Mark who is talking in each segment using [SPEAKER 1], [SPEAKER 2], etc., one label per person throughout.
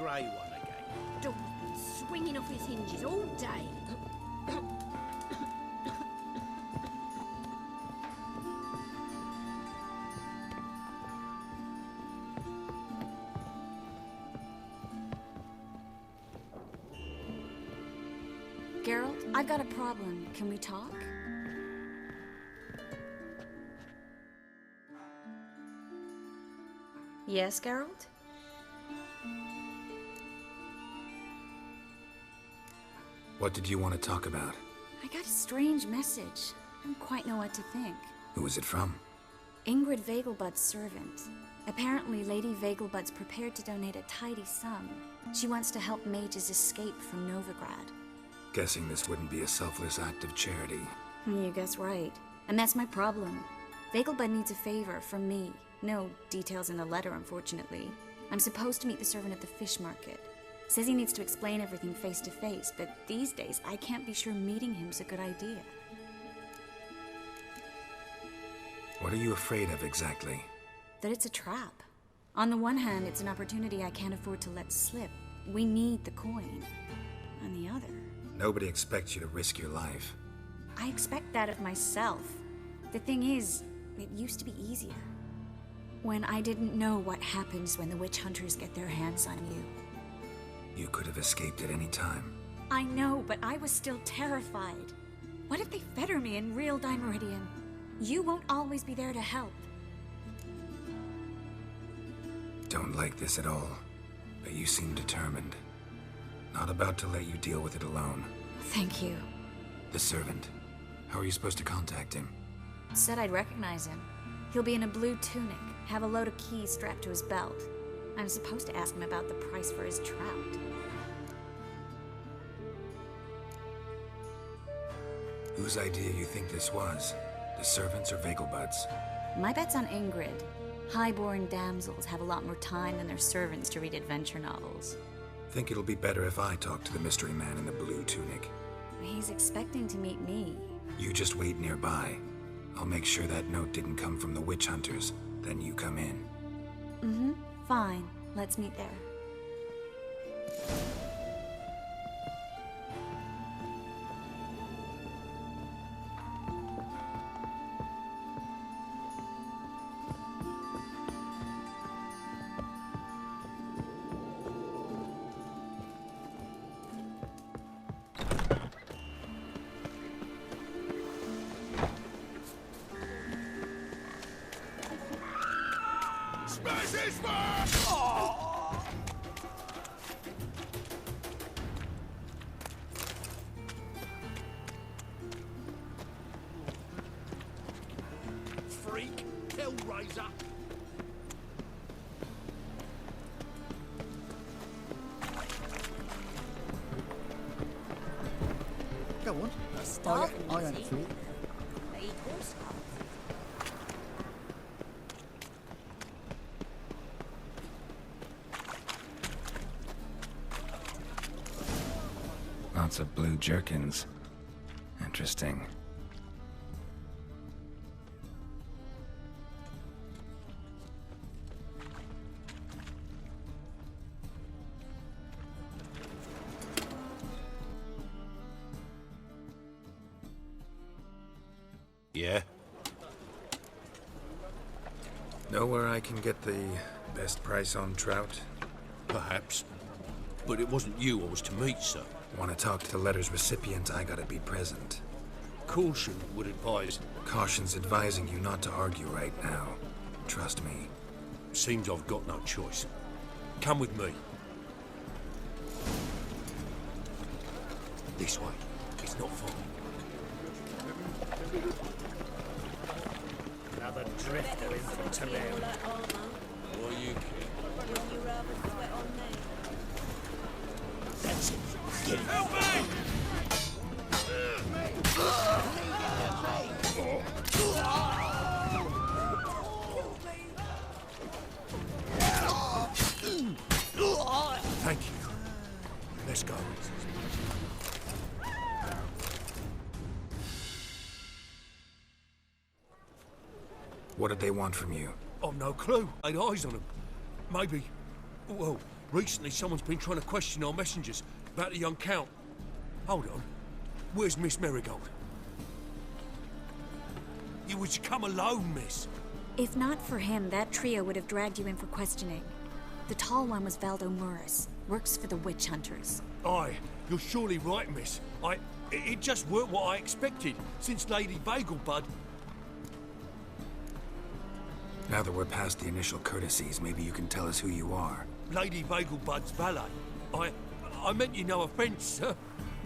[SPEAKER 1] grey one again.
[SPEAKER 2] Door's been swinging off his hinges all day.
[SPEAKER 3] Geralt, I've got a problem. Can we talk? Yes, Geralt?
[SPEAKER 4] What did you want to talk about?
[SPEAKER 3] I got a strange message. I don't quite know what to think.
[SPEAKER 4] Who was it from?
[SPEAKER 3] Ingrid Vegelbud's servant. Apparently, Lady Vegelbud's prepared to donate a tidy sum. She wants to help mages escape from Novigrad.
[SPEAKER 4] Guessing this wouldn't be a selfless act of charity.
[SPEAKER 3] You guess right. And that's my problem. Vegelbud needs a favor from me. No details in the letter, unfortunately. I'm supposed to meet the servant at the fish market. Says he needs to explain everything face to face, but these days I can't be sure meeting him's a good idea.
[SPEAKER 4] What are you afraid of exactly?
[SPEAKER 3] That it's a trap. On the one hand, it's an opportunity I can't afford to let slip. We need the coin. On the other...
[SPEAKER 4] Nobody expects you to risk your life.
[SPEAKER 3] I expect that of myself. The thing is, it used to be easier. When I didn't know what happens when the witch hunters get their hands on you.
[SPEAKER 4] You could have escaped at any time.
[SPEAKER 3] I know, but I was still terrified. What if they fetter me in real Dimeridian? You won't always be there to help.
[SPEAKER 4] Don't like this at all, but you seem determined. Not about to let you deal with it alone.
[SPEAKER 3] Thank you.
[SPEAKER 4] The servant. How are you supposed to contact him?
[SPEAKER 3] Said I'd recognize him. He'll be in a blue tunic, have a load of keys strapped to his belt. I'm supposed to ask him about the price for his trout.
[SPEAKER 4] Whose idea you think this was? The servants or Vegelbud's?
[SPEAKER 3] My bet's on Ingrid. Highborn damsels have a lot more time than their servants to read adventure novels.
[SPEAKER 4] Think it'll be better if I talk to the mystery man in the blue tunic.
[SPEAKER 3] He's expecting to meet me.
[SPEAKER 4] You just wait nearby. I'll make sure that note didn't come from the witch hunters. Then you come in.
[SPEAKER 3] Mm-hmm. Fine. Let's meet there.
[SPEAKER 1] Smash his man! Oh! Freak, Hellraiser.
[SPEAKER 5] Go on. I ain't free.
[SPEAKER 4] Lots of blue jerkins. Interesting.
[SPEAKER 1] Yeah?
[SPEAKER 4] Know where I can get the best price on trout?
[SPEAKER 1] Perhaps. But it wasn't you I was to meet, sir.
[SPEAKER 4] Want to talk to the letter's recipient, I gotta be present.
[SPEAKER 1] Caution would advise.
[SPEAKER 4] Caution's advising you not to argue right now. Trust me.
[SPEAKER 1] Seems I've got no choice. Come with me. This way. It's not far.
[SPEAKER 6] Another drifter in from Toledo.
[SPEAKER 1] Why you kid?
[SPEAKER 7] Would you rather sweat on me?
[SPEAKER 1] That's it. Get help me! Thank you. Let's go.
[SPEAKER 4] What did they want from you?
[SPEAKER 1] I've no clue. I'd eyes on them. Maybe... Well, Recently, someone's been trying to question our messengers about the young Count. Hold on. Where's Miss Marigold? You was to come alone, miss.
[SPEAKER 3] If not for him, that trio would have dragged you in for questioning. The tall one was Valdo Murris, works for the witch hunters.
[SPEAKER 1] Aye, you're surely right, miss. It just weren't what I expected, since Lady Vegelbud...
[SPEAKER 4] Now that we're past the initial courtesies, maybe you can tell us who you are.
[SPEAKER 1] Lady Vegelbud's valet. I meant you no offence, sir.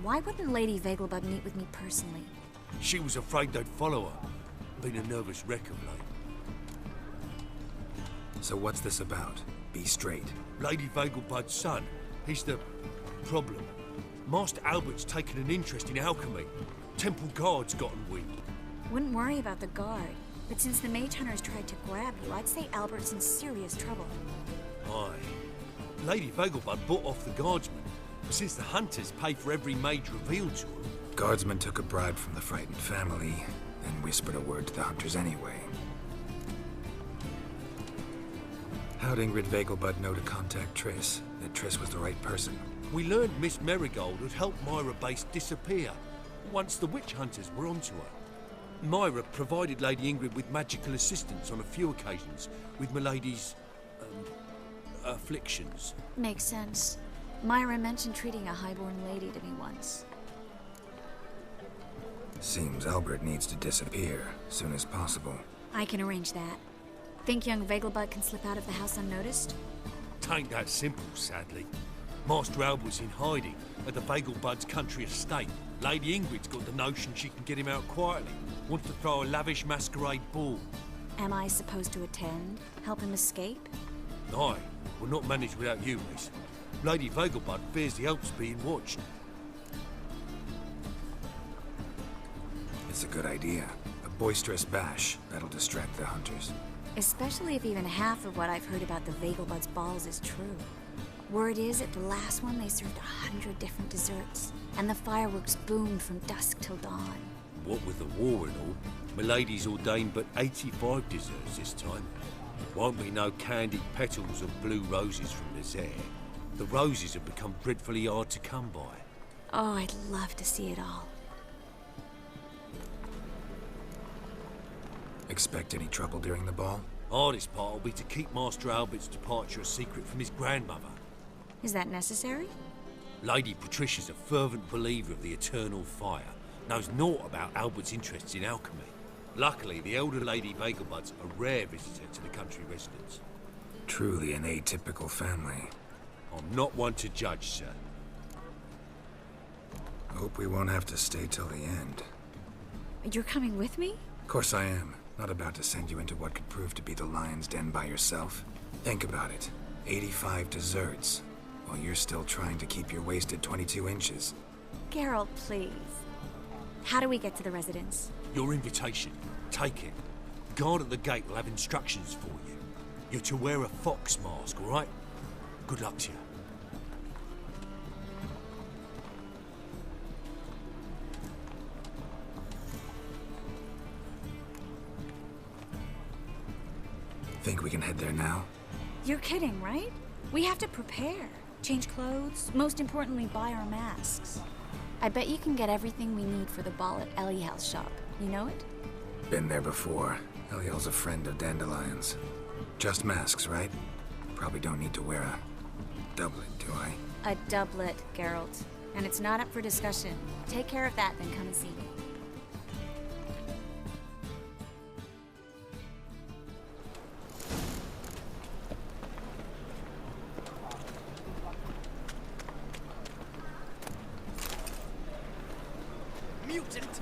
[SPEAKER 3] Why wouldn't Lady Vegelbud meet with me personally?
[SPEAKER 1] She was afraid they'd follow her. Been a nervous wreck of late.
[SPEAKER 4] So what's this about? Be straight.
[SPEAKER 1] Lady Vegelbud's son, he's the problem. Master Albert's taken an interest in alchemy. Temple Guard's gotten wind.
[SPEAKER 3] Wouldn't worry about the guard, but since the mage hunters tried to grab you, I'd say Albert's in serious trouble.
[SPEAKER 1] Aye. Lady Vegelbud bought off the guardsmen, but since the hunters pay for every mage revealed to them...
[SPEAKER 4] Guardsmen took a bribe from the frightened family, and whispered a word to the hunters anyway. How'd Ingrid Vegelbud know to contact Triss? That Triss was the right person?
[SPEAKER 1] We learned Miss Marigold had helped Myra Base disappear, once the witch hunters were onto her. Myra provided Lady Ingrid with magical assistance on a few occasions, with Milady's... afflictions.
[SPEAKER 3] Makes sense. Myra mentioned treating a highborn lady to me once.
[SPEAKER 4] Seems Albert needs to disappear, soon as possible.
[SPEAKER 3] I can arrange that. Think young Vegelbud can slip out of the house unnoticed?
[SPEAKER 1] Tain't that simple, sadly. Master Albert's in hiding at the Vegelbud's country estate. Lady Ingrid's got the notion she can get him out quietly. Wants to throw a lavish masquerade ball.
[SPEAKER 3] Am I supposed to attend? Help him escape?
[SPEAKER 1] Aye, we'll not manage without you, miss. Lady Vegelbud fears the Alps being watched.
[SPEAKER 4] It's a good idea. A boisterous bash. That'll distract the hunters.
[SPEAKER 3] Especially if even half of what I've heard about the Vegelbud's balls is true. Word is, at the last one they served 100 different desserts, and the fireworks boomed from dusk till dawn.
[SPEAKER 1] What with the war and all, Milady's ordained but 85 desserts this time. Won't be no candied petals or blue roses from Nazaire. The roses have become dreadfully hard to come by.
[SPEAKER 3] Oh, I'd love to see it all.
[SPEAKER 4] Expect any trouble during the ball?
[SPEAKER 1] Hardest part will be to keep Master Albert's departure a secret from his grandmother.
[SPEAKER 3] Is that necessary?
[SPEAKER 1] Lady Patricia's a fervent believer of the eternal fire. Knows naught about Albert's interests in alchemy. Luckily, the elder Lady Vegelbud's a rare visitor to the country residence.
[SPEAKER 4] Truly an atypical family.
[SPEAKER 1] I'm not one to judge, sir.
[SPEAKER 4] Hope we won't have to stay till the end.
[SPEAKER 3] You're coming with me?
[SPEAKER 4] Of course I am. Not about to send you into what could prove to be the lion's den by yourself. Think about it. 85 desserts, while you're still trying to keep your waist at 22 inches.
[SPEAKER 3] Geralt, please. How do we get to the residence?
[SPEAKER 1] Your invitation. Take it. The guard at the gate will have instructions for you. You're to wear a fox mask, all right? Good luck to you.
[SPEAKER 4] Think we can head there now?
[SPEAKER 3] You're kidding, right? We have to prepare. Change clothes, most importantly, buy our masks. I bet you can get everything we need for the ball at Eliel's shop. You know it?
[SPEAKER 4] Been there before. Eliel's a friend of Dandelion's. Just masks, right? Probably don't need to wear a doublet, do I?
[SPEAKER 3] A doublet, Geralt. And it's not up for discussion. Take care of that, then come and see me.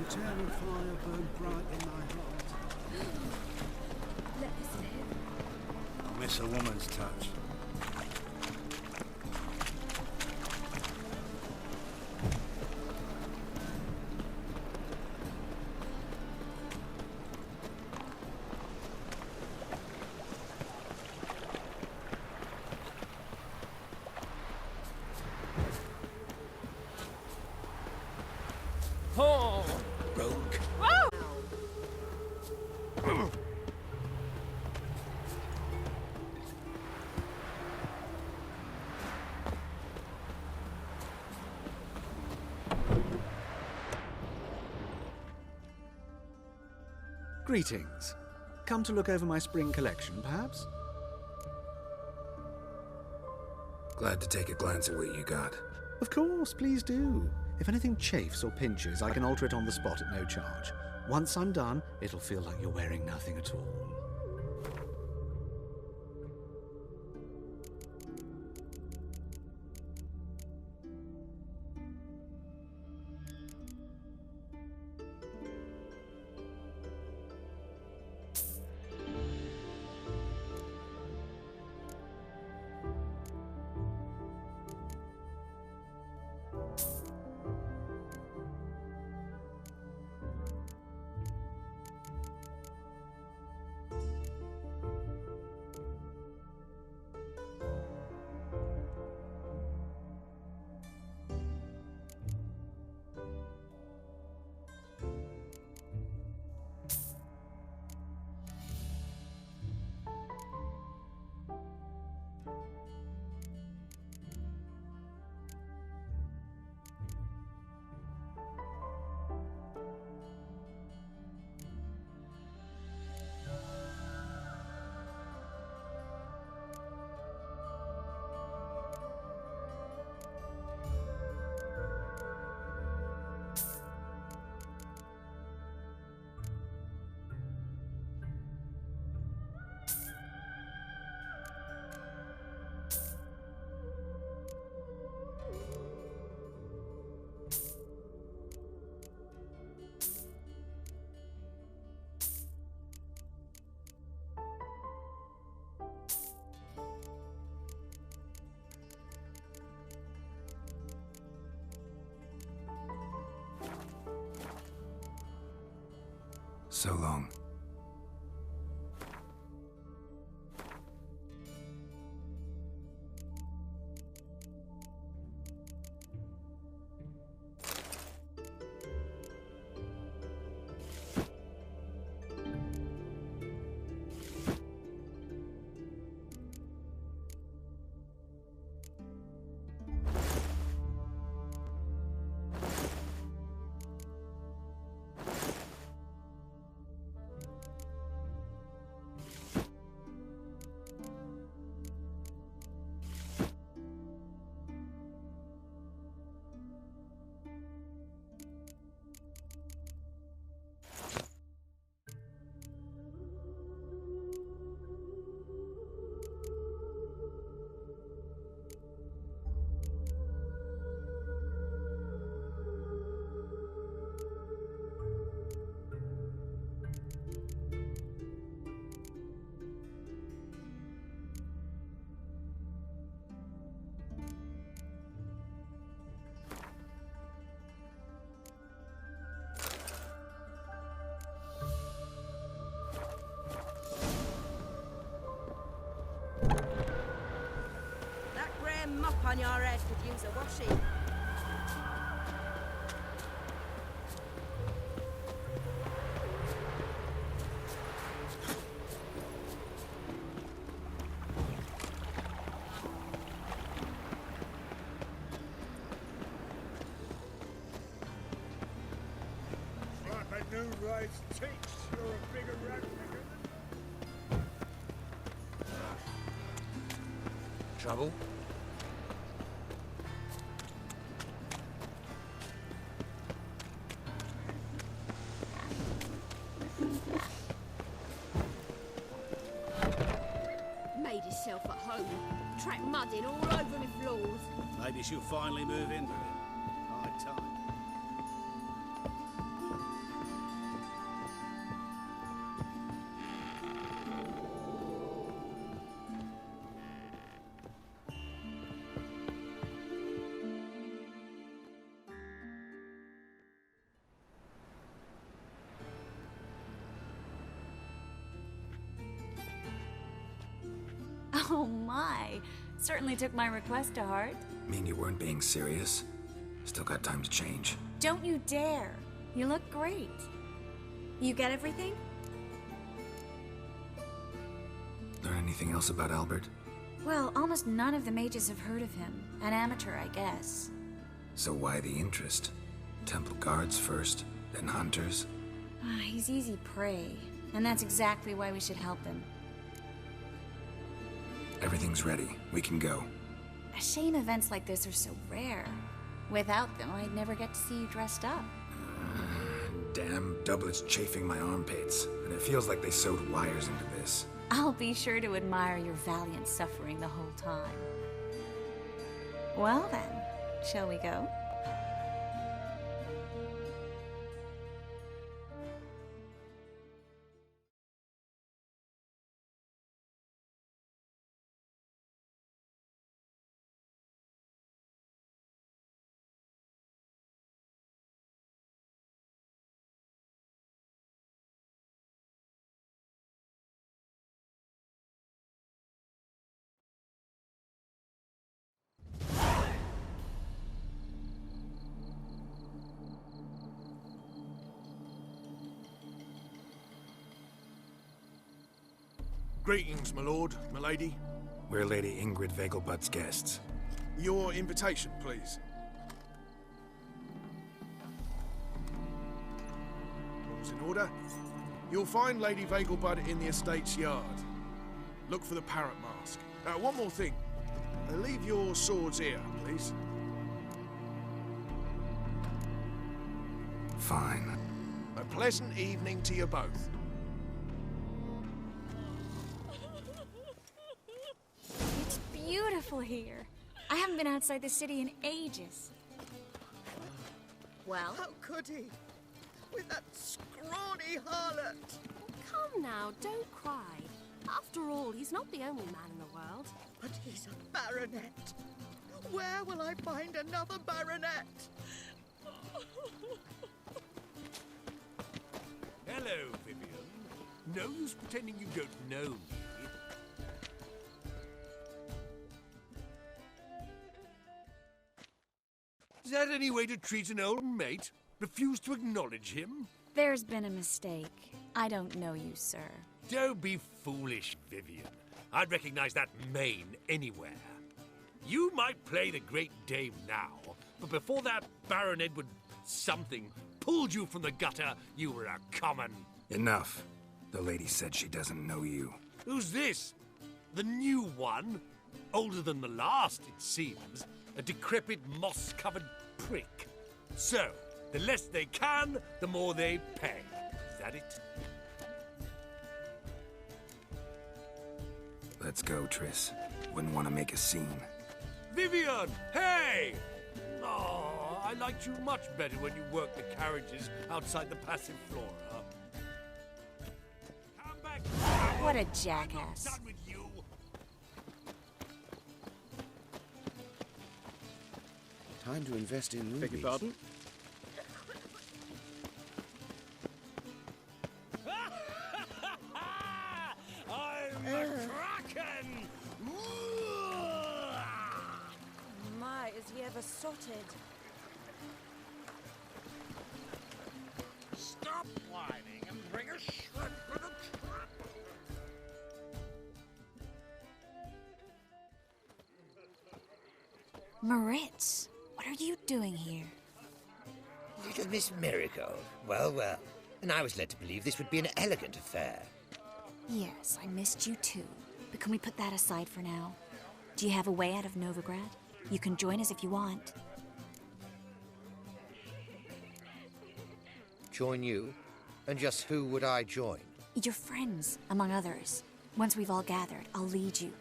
[SPEAKER 5] Eternal fire burn bright in my heart.
[SPEAKER 2] Let us live.
[SPEAKER 6] I miss a woman's touch.
[SPEAKER 1] Oh, rogue.
[SPEAKER 5] Greetings. Come to look over my spring collection, perhaps?
[SPEAKER 4] Glad to take a glance at what you got.
[SPEAKER 5] Of course, please do. If anything chafes or pinches, I can alter it on the spot at no charge. Once I'm done, it'll feel like you're wearing nothing at all.
[SPEAKER 4] So long.
[SPEAKER 7] Mop on your head could use a washing.
[SPEAKER 6] Like a new race teach, you're a bigger rat nigger.
[SPEAKER 4] Trouble?
[SPEAKER 2] Made himself at home. Track mudding all over my floors.
[SPEAKER 6] Maybe she'll finally move in with him. High time.
[SPEAKER 3] Oh my! Certainly took my request to heart.
[SPEAKER 4] Mean you weren't being serious? Still got time to change.
[SPEAKER 3] Don't you dare! You look great. You get everything?
[SPEAKER 4] Learn anything else about Albert?
[SPEAKER 3] Well, almost none of the mages have heard of him. An amateur, I guess.
[SPEAKER 4] So why the interest? Temple guards first, then hunters?
[SPEAKER 3] He's easy prey. And that's exactly why we should help him.
[SPEAKER 4] Everything's ready. We can go.
[SPEAKER 3] A shame events like this are so rare. Without them, I'd never get to see you dressed up.
[SPEAKER 4] Damn doublet's chafing my armpits, and it feels like they sewed wires into this.
[SPEAKER 3] I'll be sure to admire your valiant suffering the whole time. Well then, shall we go?
[SPEAKER 6] Greetings, my lord, my lady.
[SPEAKER 4] We're Lady Ingrid Vegelbud's guests.
[SPEAKER 6] Your invitation, please. All's in order. You'll find Lady Vegelbud in the estate's yard. Look for the parrot mask. One more thing. Leave your swords here, please.
[SPEAKER 4] Fine.
[SPEAKER 6] A pleasant evening to you both.
[SPEAKER 3] It's beautiful here. I haven't been outside the city in ages. Well?
[SPEAKER 7] How could he? With that scrawny harlot!
[SPEAKER 2] Come now, don't cry. After all, he's not the only man in the world.
[SPEAKER 7] But he's a baronet. Where will I find another baronet?
[SPEAKER 1] Hello, Vivian. No use pretending you don't know me. Is that any way to treat an old mate? Refuse to acknowledge him?
[SPEAKER 3] There's been a mistake. I don't know you, sir.
[SPEAKER 1] Don't be foolish, Vivian. I'd recognize that mane anywhere. You might play the Great Dame now, but before that Baron Edward something pulled you from the gutter, you were a common...
[SPEAKER 4] Enough. The lady said she doesn't know you.
[SPEAKER 1] Who's this? The new one? Older than the last, it seems. A decrepit, moss-covered prick. So, the less they can, the more they pay. Is that it?
[SPEAKER 4] Let's go, Triss. Wouldn't want to make a scene.
[SPEAKER 1] Vivian! Hey! Oh, I liked you much better when you worked the carriages outside the Passiflora. Come back!
[SPEAKER 3] What a
[SPEAKER 1] I'm not
[SPEAKER 3] jackass.
[SPEAKER 1] done with you!
[SPEAKER 8] Time to invest in rubies.
[SPEAKER 5] Beg your pardon?
[SPEAKER 1] I'm the Kraken!
[SPEAKER 7] My, is he ever sorted?
[SPEAKER 6] Stop whining and bring a shrimp for the trap.
[SPEAKER 3] Moritz, what are you doing here?
[SPEAKER 9] Little Miss Marigold. Well, well. And I was led to believe this would be an elegant affair.
[SPEAKER 3] Yes, I missed you too. But can we put that aside for now? Do you have a way out of Novigrad? You can join us if you want.
[SPEAKER 9] Join you? And just who would I join?
[SPEAKER 3] Your friends, among others. Once we've all gathered, I'll lead you.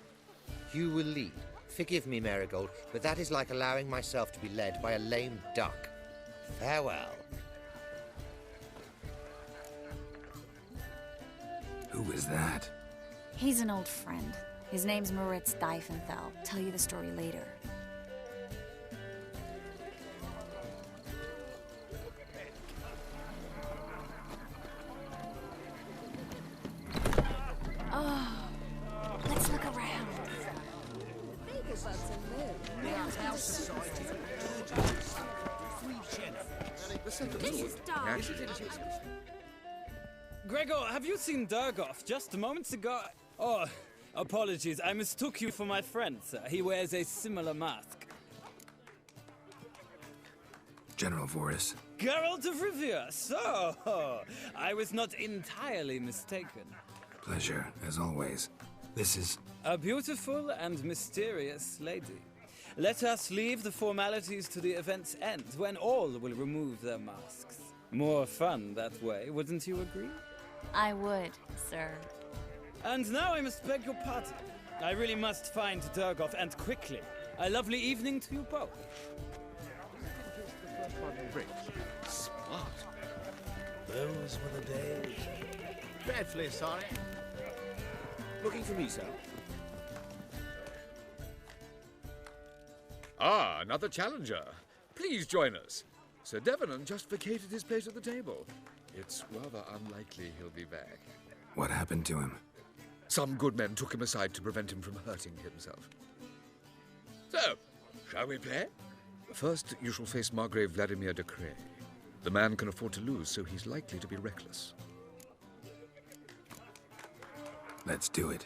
[SPEAKER 9] You will lead. Forgive me, Marigold, but that is like allowing myself to be led by a lame duck. Farewell.
[SPEAKER 4] Who is that?
[SPEAKER 3] He's an old friend. His name's Moritz Diefenthal. Tell you the story later. Oh, let's look around.
[SPEAKER 2] This is dark.
[SPEAKER 10] Gregor, have you seen Durgoff just moments ago? Oh, apologies. I mistook you for my friend, sir. He wears a similar mask.
[SPEAKER 4] General Voris,
[SPEAKER 10] Geralt of Rivia. So, I was not entirely mistaken.
[SPEAKER 4] Pleasure, as always. This is...
[SPEAKER 10] A beautiful and mysterious lady. Let us leave the formalities to the event's end, when all will remove their masks. More fun that way, wouldn't you agree?
[SPEAKER 3] I would, sir.
[SPEAKER 10] And now I must beg your pardon. I really must find Durgoff, and quickly. A lovely evening to you both.
[SPEAKER 5] Smart.
[SPEAKER 6] Those were the days.
[SPEAKER 5] Dreadfully sorry.
[SPEAKER 6] Looking for me, sir?
[SPEAKER 11] Ah, another challenger. Please join us. Sir Devenant just vacated his place at the table. It's rather unlikely he'll be back.
[SPEAKER 4] What happened to him?
[SPEAKER 11] Some good men took him aside to prevent him from hurting himself. So, shall we play? First, you shall face Margrave Vladimir de Cray. The man can afford to lose, so he's likely to be reckless.
[SPEAKER 4] Let's do it.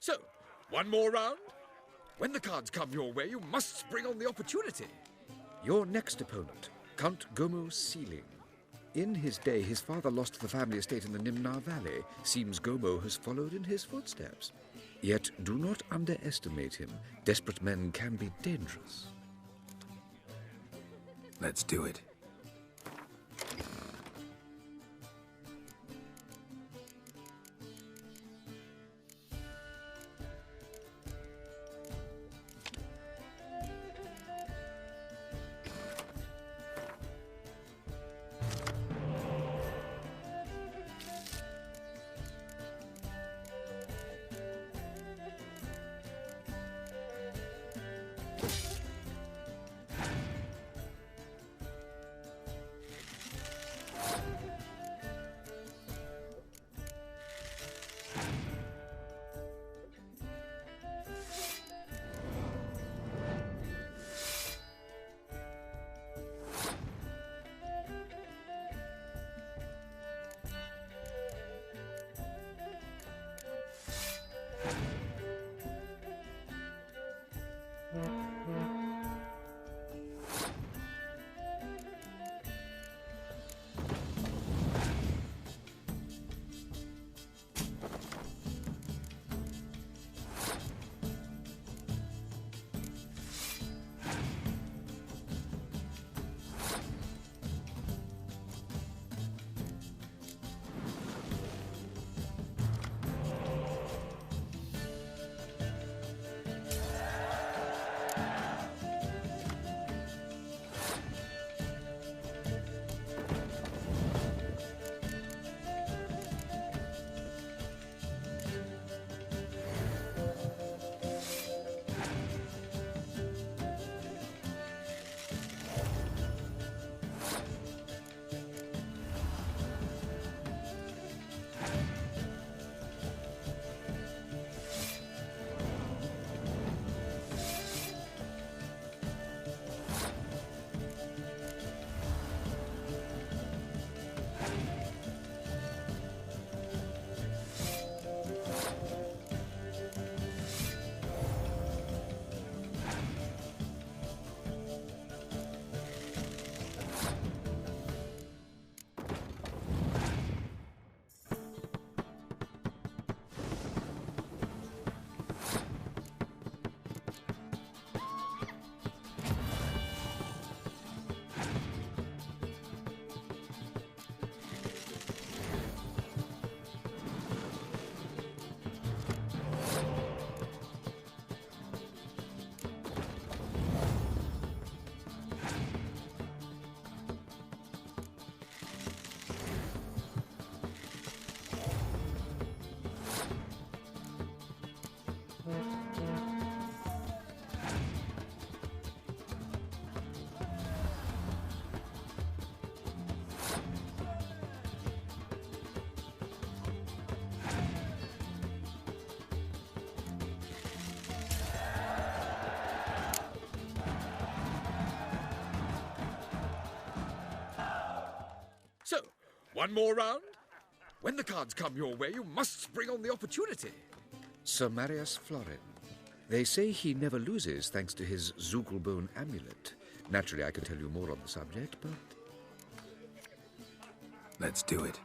[SPEAKER 11] So, one more round? When the cards come your way, you must spring on the opportunity. Your next opponent, Count Gomo Sealing. In his day, his father lost the family estate in the Nimnar Valley. Seems Gomo has followed in his footsteps. Yet, do not underestimate him. Desperate men can be dangerous.
[SPEAKER 4] Let's do it.
[SPEAKER 11] One more round? When the cards come your way, you must spring on the opportunity. Sir Marius Florin. They say he never loses thanks to his Zugelbone amulet. Naturally, I could tell you more on the subject, but...
[SPEAKER 4] Let's do it.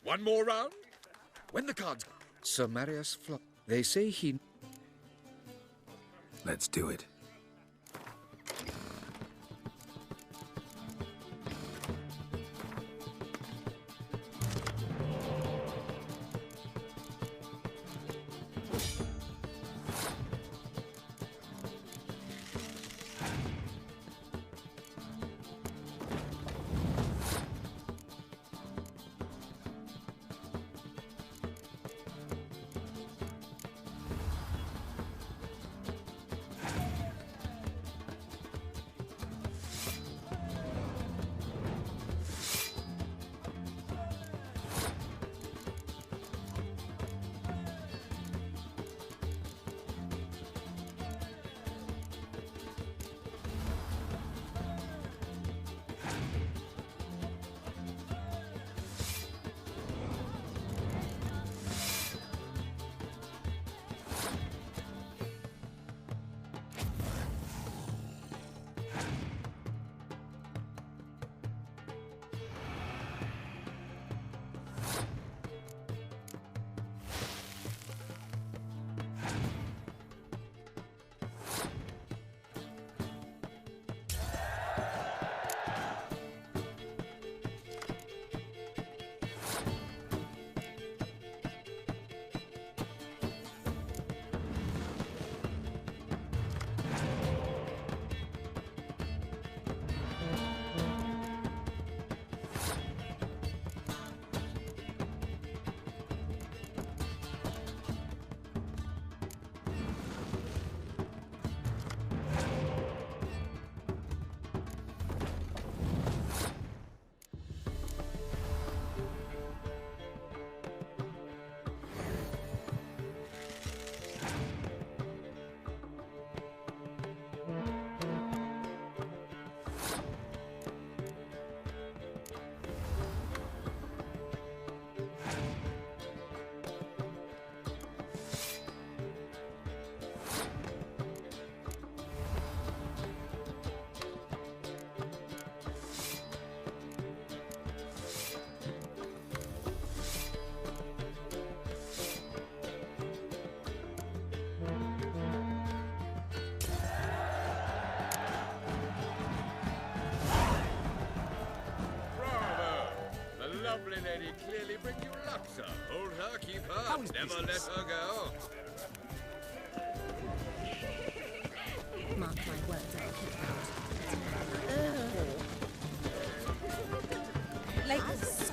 [SPEAKER 11] One more round? When the cards... Sir Marius Flop. They say he...
[SPEAKER 4] Let's do it.
[SPEAKER 11] Lovely lady clearly brings you luck, sir. Hold her, keep her, never let her go.
[SPEAKER 12] Mark my words, I'll keep out.
[SPEAKER 2] Ladies.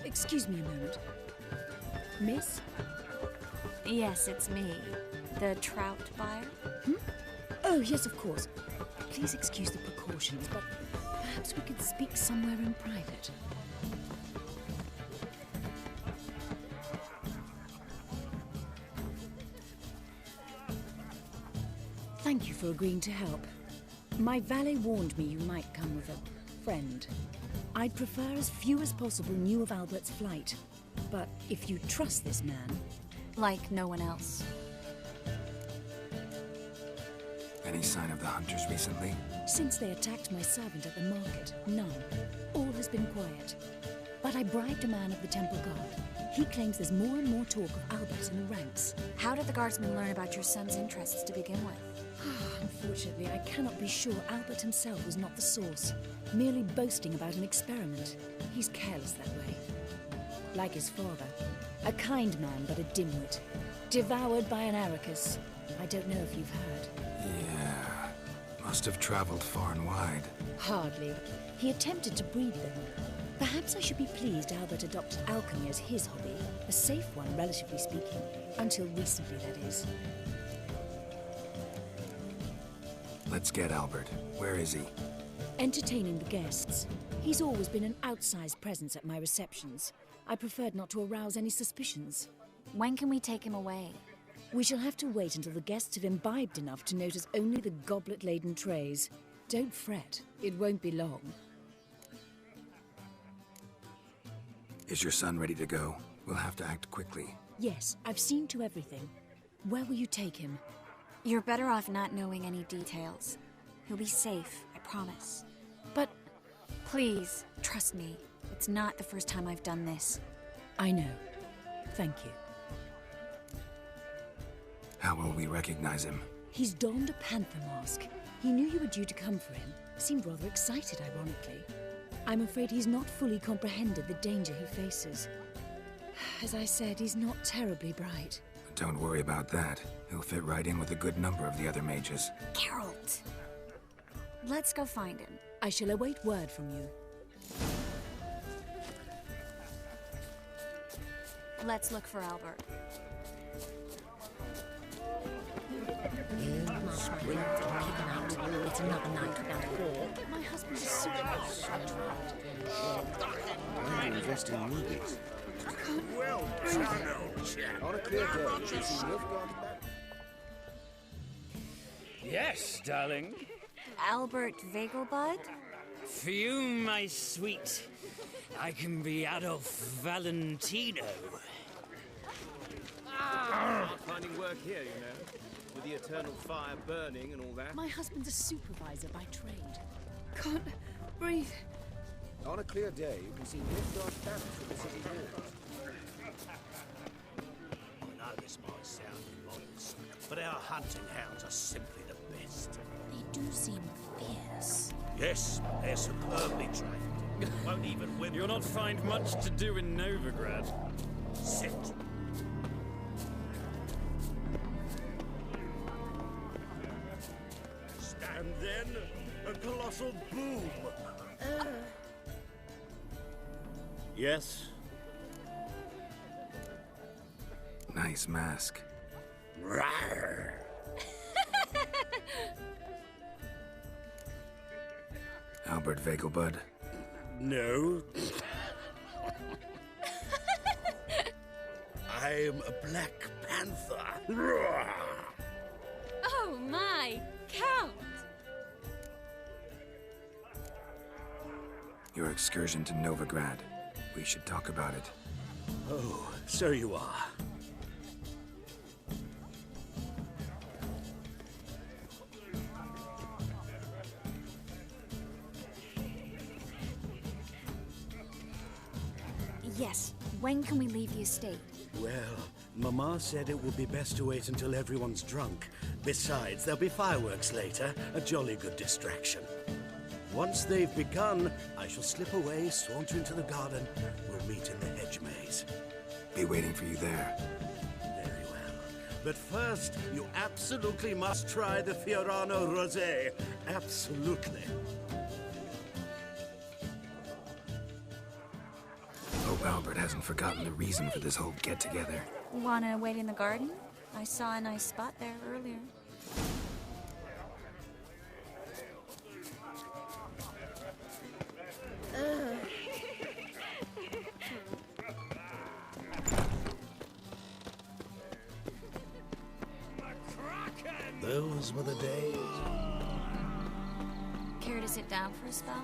[SPEAKER 12] Excuse me a moment. Miss?
[SPEAKER 3] Yes, it's me. The trout buyer?
[SPEAKER 12] Oh, yes, of course. Please excuse the precautions, but perhaps we could speak somewhere in private. Thank you for agreeing to help. My valet warned me you might come with a friend. I'd prefer as few as possible knew of Albert's flight. But if you trust this man...
[SPEAKER 3] Like no one else.
[SPEAKER 4] Any sign of the hunters recently?
[SPEAKER 12] Since they attacked my servant at the market, none. All has been quiet. But I bribed a man of the Temple Guard. He claims there's more and more talk of Albert in the ranks.
[SPEAKER 3] How did the guardsmen learn about your son's interests to begin with?
[SPEAKER 12] Unfortunately, I cannot be sure Albert himself was not the source, merely boasting about an experiment. He's careless that way. Like his father. A kind man, but a dimwit. Devoured by an Arrakis. I don't know if you've heard.
[SPEAKER 4] Yeah. Must have traveled far and wide.
[SPEAKER 12] Hardly. He attempted to breed them. Perhaps I should be pleased Albert adopted alchemy as his hobby. A safe one, relatively speaking. Until recently, that is.
[SPEAKER 4] Let's get Albert. Where is he?
[SPEAKER 12] Entertaining the guests. He's always been an outsized presence at my receptions. I preferred not to arouse any suspicions.
[SPEAKER 3] When can we take him away?
[SPEAKER 12] We shall have to wait until the guests have imbibed enough to notice only the goblet-laden trays. Don't fret. It won't be long.
[SPEAKER 4] Is your son ready to go? We'll have to act quickly.
[SPEAKER 12] Yes, I've seen to everything. Where will you take him?
[SPEAKER 3] You're better off not knowing any details. He'll be safe, I promise.
[SPEAKER 12] But...
[SPEAKER 3] Please, trust me. It's not the first time I've done this.
[SPEAKER 12] I know. Thank you.
[SPEAKER 4] How will we recognize him?
[SPEAKER 12] He's donned a panther mask. He knew you were due to come for him. Seemed rather excited, ironically. I'm afraid he's not fully comprehended the danger he faces. As I said, he's not terribly bright.
[SPEAKER 4] Don't worry about that. He'll fit right in with a good number of the other mages.
[SPEAKER 3] Geralt! Let's go find him.
[SPEAKER 12] I shall await word from you.
[SPEAKER 3] Let's look for Albert.
[SPEAKER 7] You must wait to kick him out. It's another night without a war.
[SPEAKER 12] My husband is supervised.
[SPEAKER 8] Why do you invest in movies?
[SPEAKER 6] Well done, chap.
[SPEAKER 8] On a clear day, you should see Nilfgaard's back.
[SPEAKER 10] Yes, darling.
[SPEAKER 3] Albert Vegelbud?
[SPEAKER 10] For you, my sweet, I can be Adolf Valentino.
[SPEAKER 13] Finding work here, you know, with the eternal fire burning and all that.
[SPEAKER 12] My husband's a supervisor by trade. Can't breathe.
[SPEAKER 8] On a clear day, you can see Nilfgaard's back from the city walls.
[SPEAKER 1] I know this might sound modest, but our hunting hounds are simply the best.
[SPEAKER 12] They do seem fierce.
[SPEAKER 1] Yes, they're superbly trained. Won't even whip.
[SPEAKER 10] You'll not find much to do in Novigrad.
[SPEAKER 1] Sit. And then a colossal boom. Yes?
[SPEAKER 4] Nice mask.
[SPEAKER 1] Rawr.
[SPEAKER 4] Albert Vegelbud.
[SPEAKER 1] No. I'm a Black Panther. Rawr.
[SPEAKER 2] Oh my, Count!
[SPEAKER 4] Your excursion to Novigrad. We should talk about it.
[SPEAKER 1] Oh, so you are.
[SPEAKER 3] Yes. When can we leave the estate?
[SPEAKER 1] Well, Mama said it would be best to wait until everyone's drunk. Besides, there'll be fireworks later, a jolly good distraction. Once they've begun, I shall slip away, saunter into the garden. We'll meet in the hedge maze.
[SPEAKER 4] Be waiting for you there.
[SPEAKER 1] Very well. But first, you absolutely must try the Fiorano Rosé. Absolutely.
[SPEAKER 4] Hope Albert hasn't forgotten the reason for this whole get-together.
[SPEAKER 3] Wanna wait in the garden? I saw a nice spot there earlier.
[SPEAKER 1] Those were the days.
[SPEAKER 3] Care to sit down for a spell?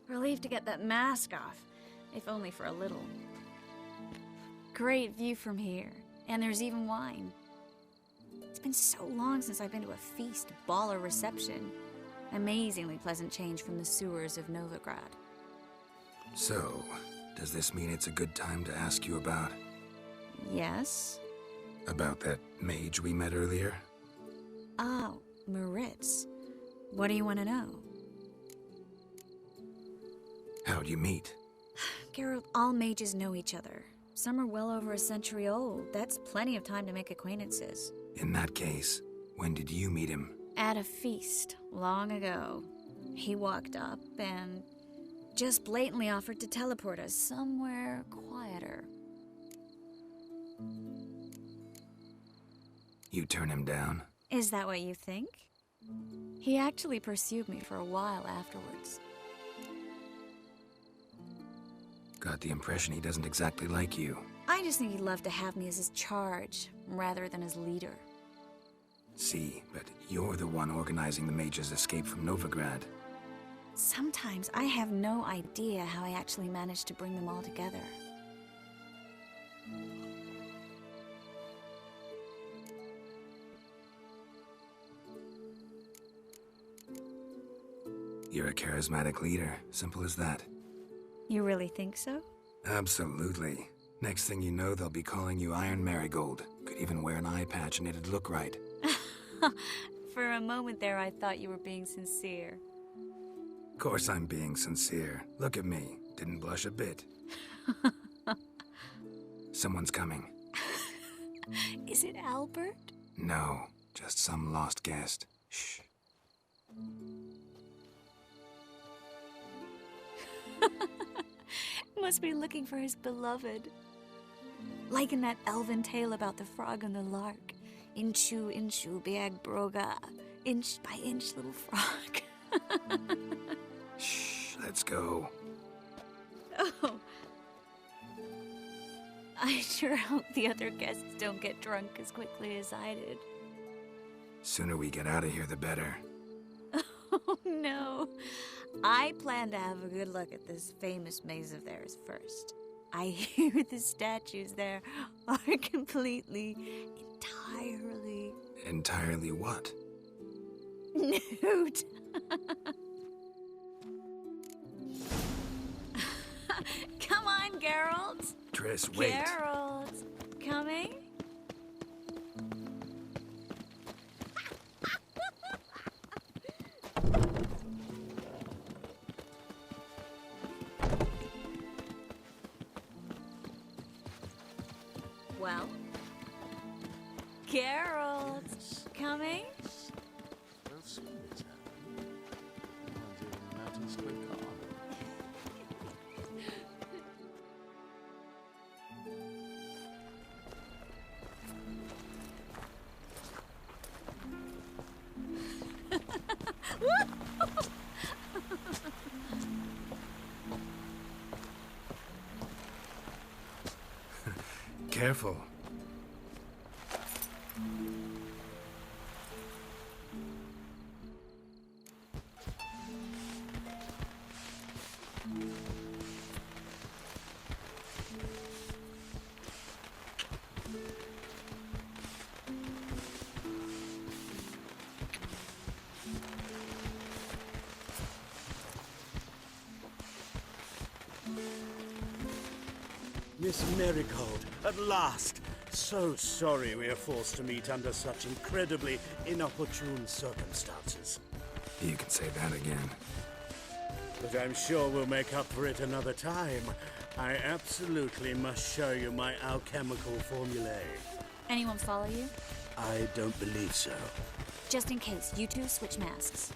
[SPEAKER 3] Relieved to get that mask off, if only for a little. Great view from here, and there's even wine. It's been so long since I've been to a feast, ball, or reception. Amazingly pleasant change from the sewers of Novigrad.
[SPEAKER 4] So, does this mean it's a good time to ask you about...
[SPEAKER 3] Yes?
[SPEAKER 4] About that mage we met earlier?
[SPEAKER 3] Oh, Moritz. What do you want to know?
[SPEAKER 4] How'd you meet?
[SPEAKER 3] Geralt, all mages know each other. Some are well over a century old. That's plenty of time to make acquaintances.
[SPEAKER 4] In that case, when did you meet him?
[SPEAKER 3] At a feast, long ago. He walked up and just blatantly offered to teleport us somewhere quieter.
[SPEAKER 4] You turn him down?
[SPEAKER 3] Is that what you think? He actually pursued me for a while afterwards.
[SPEAKER 4] Got the impression he doesn't exactly like you.
[SPEAKER 3] I just think he'd love to have me as his charge, rather than his leader.
[SPEAKER 4] See, but you're the one organizing the mage's escape from Novigrad.
[SPEAKER 3] Sometimes I have no idea how I actually managed to bring them all together.
[SPEAKER 4] You're a charismatic leader. Simple as that.
[SPEAKER 3] You really think so?
[SPEAKER 4] Absolutely. Next thing you know, they'll be calling you Iron Marigold. Could even wear an eye patch and it'd look right.
[SPEAKER 3] For a moment there, I thought you were being sincere.
[SPEAKER 4] Of course I'm being sincere. Look at me. Didn't blush a bit. Someone's coming.
[SPEAKER 3] Is it Albert?
[SPEAKER 4] No, just some lost guest. Shh.
[SPEAKER 3] Must be looking for his beloved. Like in that elven tale about the frog and the lark. Inchu, inchu, biag broga. Inch by inch, little frog.
[SPEAKER 4] Shh, let's go.
[SPEAKER 3] Oh. I sure hope the other guests don't get drunk as quickly as I did.
[SPEAKER 4] Sooner we get out of here, the better.
[SPEAKER 3] Oh, no. I plan to have a good look at this famous maze of theirs first. I hear the statues there are completely, entirely...
[SPEAKER 4] Entirely what?
[SPEAKER 3] Nude. Come on, Geralt.
[SPEAKER 4] Triss, wait.
[SPEAKER 3] Geralt, coming? Well, Geralt, coming?
[SPEAKER 5] Well, soon it's happening. Mountain Squid Car.
[SPEAKER 4] Careful.
[SPEAKER 14] Miss Marigold, at last! So sorry we are forced to meet under such incredibly inopportune circumstances.
[SPEAKER 4] You can say that again.
[SPEAKER 14] But I'm sure we'll make up for it another time. I absolutely must show you my alchemical formulae.
[SPEAKER 3] Anyone follow you?
[SPEAKER 14] I don't believe so.
[SPEAKER 3] Just in case, you two switch masks.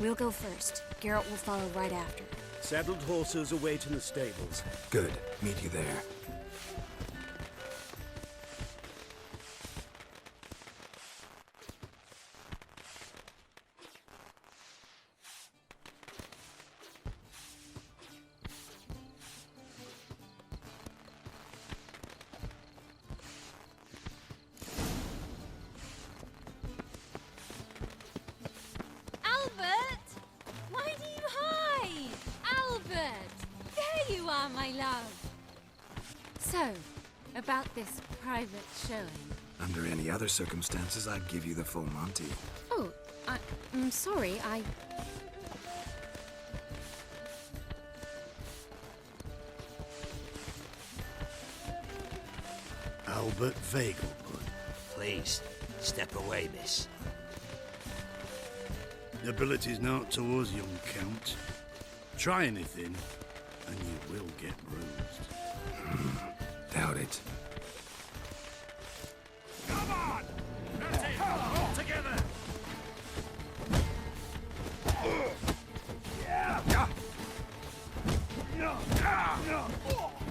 [SPEAKER 3] We'll go first. Geralt will follow right after.
[SPEAKER 14] Saddled horses await in the stables.
[SPEAKER 4] Good. Meet you there.
[SPEAKER 2] Albert! Why do you hide? Albert! There you are, my love. So, about this private showing.
[SPEAKER 4] Under any other circumstances, I'd give you the full Monty.
[SPEAKER 2] Oh, I'm sorry,
[SPEAKER 14] Albert Vegelbud.
[SPEAKER 15] Please, step away, miss.
[SPEAKER 14] Nobility's not towards young Count. Try anything, and you will get bruised.
[SPEAKER 4] Doubt it.
[SPEAKER 14] Come on! That's it! All together!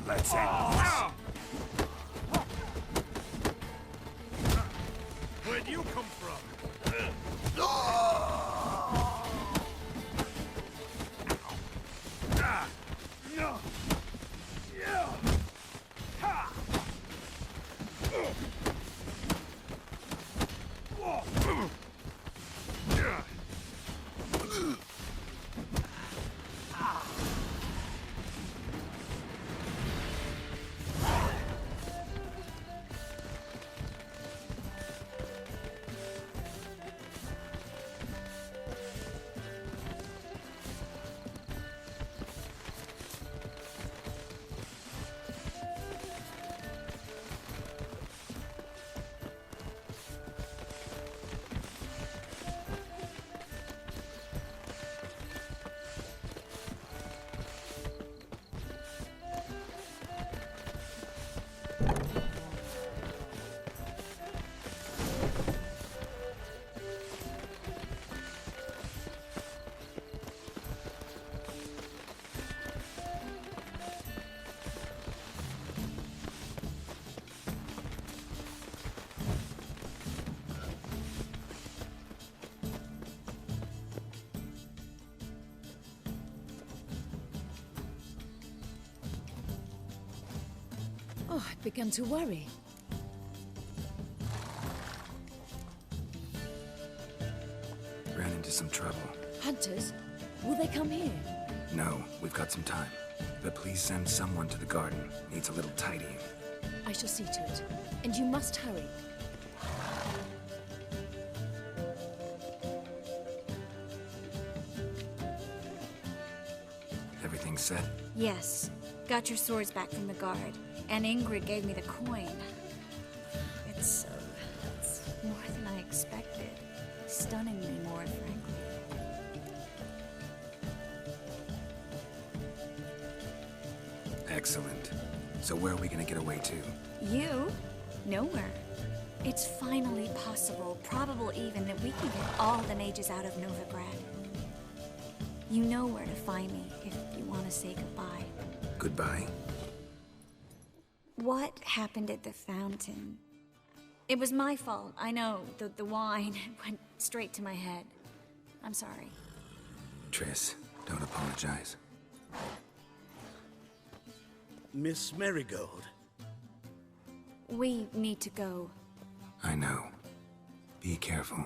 [SPEAKER 4] Let's end this.
[SPEAKER 14] Where'd you come from?
[SPEAKER 12] Oh, I'd begun to worry.
[SPEAKER 4] Ran into some trouble.
[SPEAKER 12] Hunters? Will they come here?
[SPEAKER 4] No, we've got some time. But please send someone to the garden. Needs a little tidying.
[SPEAKER 12] I shall see to it. And you must hurry.
[SPEAKER 4] Everything set?
[SPEAKER 3] Yes. Got your swords back from the guard. And Ingrid gave me the coin. It's more than I expected. Stunningly more, frankly.
[SPEAKER 4] Excellent. So where are we gonna get away to?
[SPEAKER 3] You? Nowhere. It's finally possible, probable even, that we can get all the mages out of Novigrad. You know where to find me if you want to say goodbye.
[SPEAKER 4] Goodbye?
[SPEAKER 3] What happened at the fountain? It was my fault, I know. The wine went straight to my head. I'm sorry.
[SPEAKER 4] Triss, don't apologize.
[SPEAKER 14] Miss Marigold.
[SPEAKER 3] We need to go.
[SPEAKER 4] I know. Be careful.